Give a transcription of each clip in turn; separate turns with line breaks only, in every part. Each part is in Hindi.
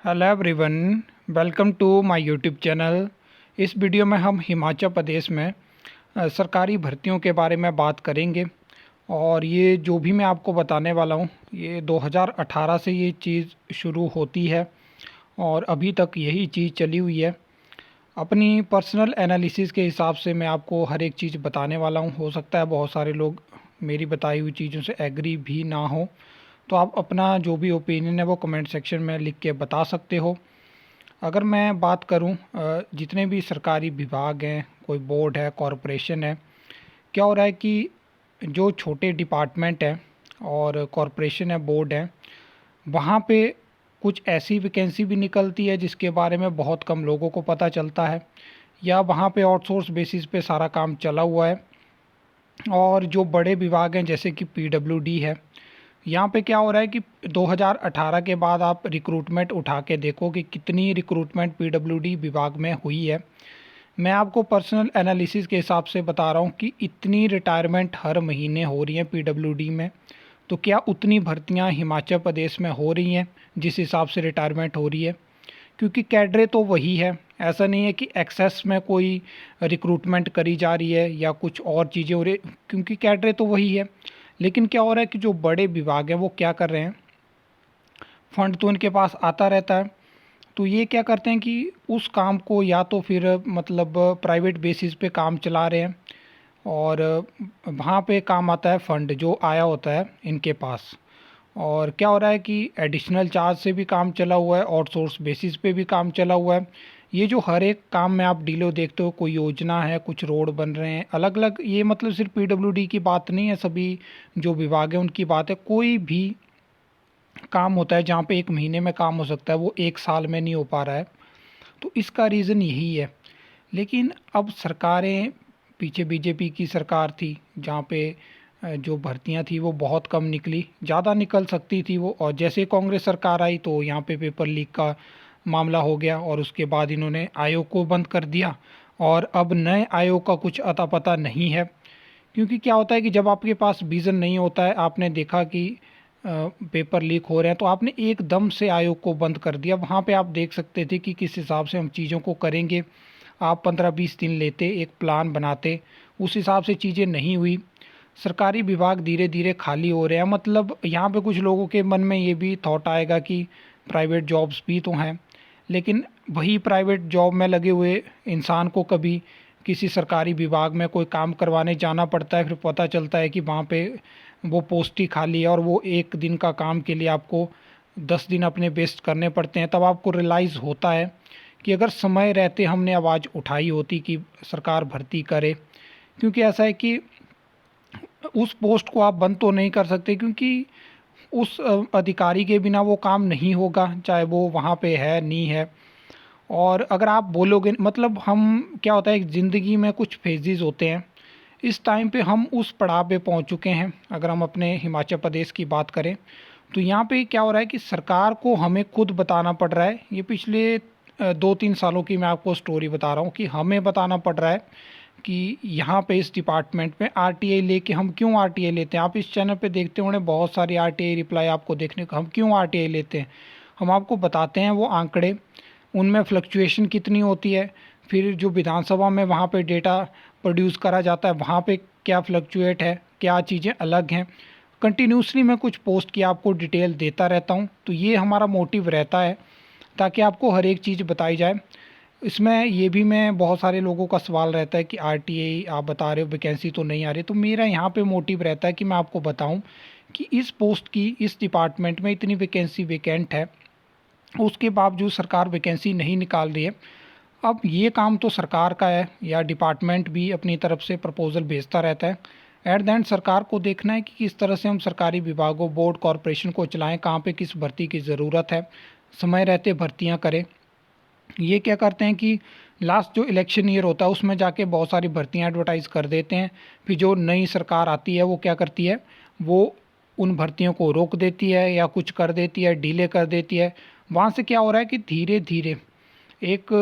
Hello everyone, welcome to my YouTube channel. इस वीडियो में हम हिमाचल प्रदेश में सरकारी भर्तियों के बारे में बात करेंगे। और ये जो भी मैं आपको बताने वाला हूँ, ये 2018 से ये चीज़ शुरू होती है और अभी तक यही चीज़ चली हुई है। अपनी पर्सनल एनालिसिस के हिसाब से मैं आपको हर एक चीज़ बताने वाला हूँ। हो सकता है बहुत सारे लोग मेरी बताई हुई चीज़ों से एग्री भी ना हो, तो आप अपना जो भी ओपिनियन है वो कमेंट सेक्शन में लिख के बता सकते हो। अगर मैं बात करूं, जितने भी सरकारी विभाग हैं, कोई बोर्ड है, कॉरपोरेशन है, क्या हो रहा है कि जो छोटे डिपार्टमेंट हैं और कॉरपोरेशन है, बोर्ड है, वहाँ पे कुछ ऐसी वैकेंसी भी निकलती है जिसके बारे में बहुत कम लोगों को पता चलता है, या वहाँ पे आउटसोर्स बेसिस पे सारा काम चला हुआ है। और जो बड़े विभाग हैं जैसे कि पीडब्ल्यूडी है, यहाँ पे क्या हो रहा है कि 2018 के बाद आप रिक्रूटमेंट उठा के देखो कि कितनी रिक्रूटमेंट पीडब्ल्यूडी विभाग में हुई है। मैं आपको पर्सनल एनालिसिस के हिसाब से बता रहा हूँ कि इतनी रिटायरमेंट हर महीने हो रही हैं पीडब्ल्यूडी में, तो क्या उतनी भर्तियाँ हिमाचल प्रदेश में हो रही हैं जिस हिसाब से रिटायरमेंट हो रही है? क्योंकि कैडरे तो वही है, ऐसा नहीं है कि एक्सेस में कोई रिक्रूटमेंट करी जा रही है या कुछ और चीज़ें हो रही, क्योंकि कैडरे तो वही है। लेकिन क्या हो रहा है कि जो बड़े विभाग हैं वो क्या कर रहे हैं, फंड तो इनके पास आता रहता है, तो ये क्या करते हैं कि उस काम को या तो फिर मतलब प्राइवेट बेसिस पे काम चला रहे हैं, और वहाँ पे काम आता है फंड जो आया होता है इनके पास। और क्या हो रहा है कि एडिशनल चार्ज से भी काम चला हुआ है, आउटसोर्स बेसिस पे भी काम चला हुआ है। ये जो हर एक काम में आप डीलो देखते हो, कोई योजना है, कुछ रोड बन रहे हैं अलग अलग, ये मतलब सिर्फ पीडब्ल्यूडी की बात नहीं है, सभी जो विभाग है उनकी बात है। कोई भी काम होता है जहाँ पे एक महीने में काम हो सकता है, वो एक साल में नहीं हो पा रहा है, तो इसका रीज़न यही है। लेकिन अब सरकारें, पीछे बीजेपी की सरकार थी जहाँ पे जो भर्तियां थी वो बहुत कम निकली, ज़्यादा निकल सकती थी वो, और जैसे कांग्रेस सरकार आई तो यहाँ पे पेपर लीक का मामला हो गया और उसके बाद इन्होंने आयोग को बंद कर दिया। और अब नए आयोग का कुछ अता पता नहीं है, क्योंकि क्या होता है कि जब आपके पास विज़न नहीं होता है, आपने देखा कि पेपर लीक हो रहे हैं तो आपने एकदम से आयोग को बंद कर दिया। वहाँ पे आप देख सकते थे कि किस हिसाब से हम चीज़ों को करेंगे, आप 15-20 दिन लेते, एक प्लान बनाते, उस हिसाब से चीज़ें नहीं हुई। सरकारी विभाग धीरे धीरे खाली हो रहे हैं। मतलब यहाँ पे कुछ लोगों के मन में ये भी थॉट आएगा कि प्राइवेट जॉब्स भी तो हैं, लेकिन वही प्राइवेट जॉब में लगे हुए इंसान को कभी किसी सरकारी विभाग में कोई काम करवाने जाना पड़ता है, फिर पता चलता है कि वहाँ पे वो पोस्ट ही खाली है और वो एक दिन का काम के लिए आपको 10 दिन अपने वेस्ट करने पड़ते हैं। तब आपको रियलाइज़ होता है कि अगर समय रहते हमने आवाज़ उठाई होती कि सरकार भर्ती करे। क्योंकि ऐसा है कि उस पोस्ट को आप बंद तो नहीं कर सकते, क्योंकि उस अधिकारी के बिना वो काम नहीं होगा, चाहे वो वहाँ पे है नहीं है। और अगर आप बोलोगे, मतलब हम, क्या होता है, ज़िंदगी में कुछ फेजेस होते हैं, इस टाइम पे हम उस पड़ाव पे पहुंच चुके हैं। अगर हम अपने हिमाचल प्रदेश की बात करें तो यहाँ पे क्या हो रहा है कि सरकार को हमें खुद बताना पड़ रहा है। ये पिछले 2-3 सालों की मैं आपको स्टोरी बता रहा हूँ कि हमें बताना पड़ रहा है कि यहाँ पे इस डिपार्टमेंट में आरटीआई लेके, हम क्यों आरटीआई लेते हैं। आप इस चैनल पे देखते होंगे बहुत सारी आरटीआई रिप्लाई आपको देखने को, हम क्यों आरटीआई लेते हैं, हम आपको बताते हैं वो आंकड़े, उनमें फ्लक्चुएशन कितनी होती है, फिर जो विधानसभा में वहाँ पे डेटा प्रोड्यूस करा जाता है वहाँ पे क्या फ्लक्चुएट है, क्या चीज़ें अलग हैं। कंटिन्यूसली मैं कुछ पोस्ट की आपको डिटेल देता रहता हूँ, तो ये हमारा मोटिव रहता है ताकि आपको हर एक चीज़ बताई जाए। इसमें ये भी, मैं, बहुत सारे लोगों का सवाल रहता है कि आरटीआई आप बता रहे हो वैकेंसी तो नहीं आ रही, तो मेरा यहाँ पे मोटिव रहता है कि मैं आपको बताऊँ कि इस पोस्ट की, इस डिपार्टमेंट में इतनी वैकेंसी वैकेंट है, उसके बावजूद सरकार वैकेंसी नहीं निकाल रही है। अब ये काम तो सरकार का है, या डिपार्टमेंट भी अपनी तरफ से प्रपोजल भेजता रहता है। एट द एंड सरकार को देखना है कि किस तरह से हम सरकारी विभागों, बोर्ड, कॉरपोरेशन को चलाएं, कहाँ पे किस भर्ती की ज़रूरत है, समय रहते भर्तियां करें। ये क्या करते हैं कि लास्ट जो इलेक्शन ईयर होता है उसमें जाके बहुत सारी भर्तियां एडवर्टाइज़ कर देते हैं, फिर जो नई सरकार आती है वो क्या करती है, वो उन भर्तियों को रोक देती है या कुछ कर देती है, डिले कर देती है। वहाँ से क्या हो रहा है कि धीरे धीरे एक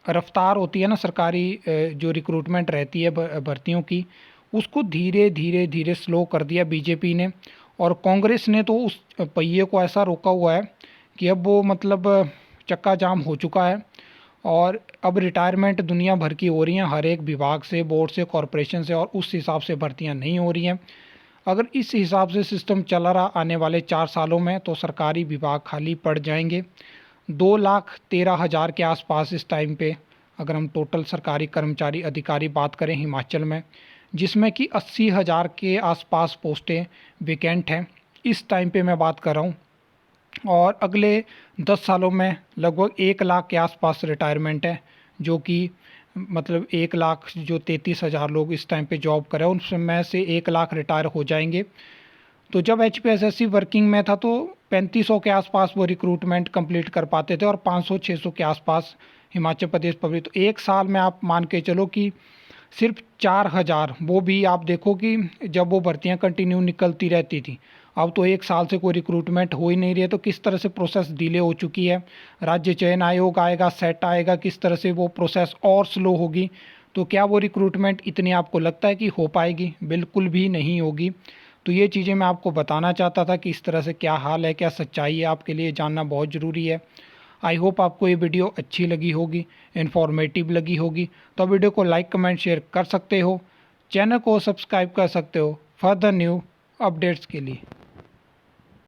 रफ्तार होती है ना सरकारी जो रिक्रूटमेंट रहती है भर्तियों की, उसको धीरे धीरे धीरे स्लो कर दिया बीजेपी ने। और कांग्रेस ने तो उस पहिए को ऐसा रोका हुआ है कि अब वो, मतलब चक्का जाम हो चुका है और अब रिटायरमेंट दुनिया भर की हो रही हैं, हर एक विभाग से, बोर्ड से, कॉरपोरेशन से, और उस हिसाब से भर्तियां नहीं हो रही हैं। अगर इस हिसाब से सिस्टम चला रहा आने वाले 4 सालों में तो सरकारी विभाग खाली पड़ जाएंगे। 2,13,000 के आसपास इस टाइम पे अगर हम टोटल सरकारी कर्मचारी अधिकारी बात करें हिमाचल में, जिसमें कि 80,000 के आसपास पोस्टें वेकेंट हैं इस टाइम पे मैं बात कर रहा हूँ। और अगले 10 सालों में लगभग 1 लाख के आसपास रिटायरमेंट है, जो कि मतलब 1 लाख जो 33,000 लोग इस टाइम पे जॉब कर रहे हैं उनमें से 1 लाख रिटायर हो जाएंगे। तो जब HPSSC वर्किंग में था तो 3500 के आसपास वो रिक्रूटमेंट कंप्लीट कर पाते थे और 500-600 के आसपास हिमाचल प्रदेश पब्लिक। तो एक साल में आप मान के चलो कि सिर्फ 4,000, वो भी आप देखो कि जब वो भर्तियां कंटिन्यू निकलती रहती थी। अब तो एक साल से कोई रिक्रूटमेंट हो ही नहीं रही है, तो किस तरह से प्रोसेस डिले हो चुकी है। राज्य चयन आयोग आएगा, सेट आएगा, किस तरह से वो प्रोसेस और स्लो होगी। तो क्या वो रिक्रूटमेंट इतनी आपको लगता है कि हो पाएगी? बिल्कुल भी नहीं होगी। तो ये चीज़ें मैं आपको बताना चाहता था कि इस तरह से क्या हाल है, क्या सच्चाई है, आपके लिए जानना बहुत ज़रूरी है। आई होप आपको ये वीडियो अच्छी लगी होगी, इन्फॉर्मेटिव लगी होगी। तो वीडियो को लाइक, कमेंट, शेयर कर सकते हो, चैनल को सब्सक्राइब कर सकते हो फर्दर न्यू अपडेट्स के लिए।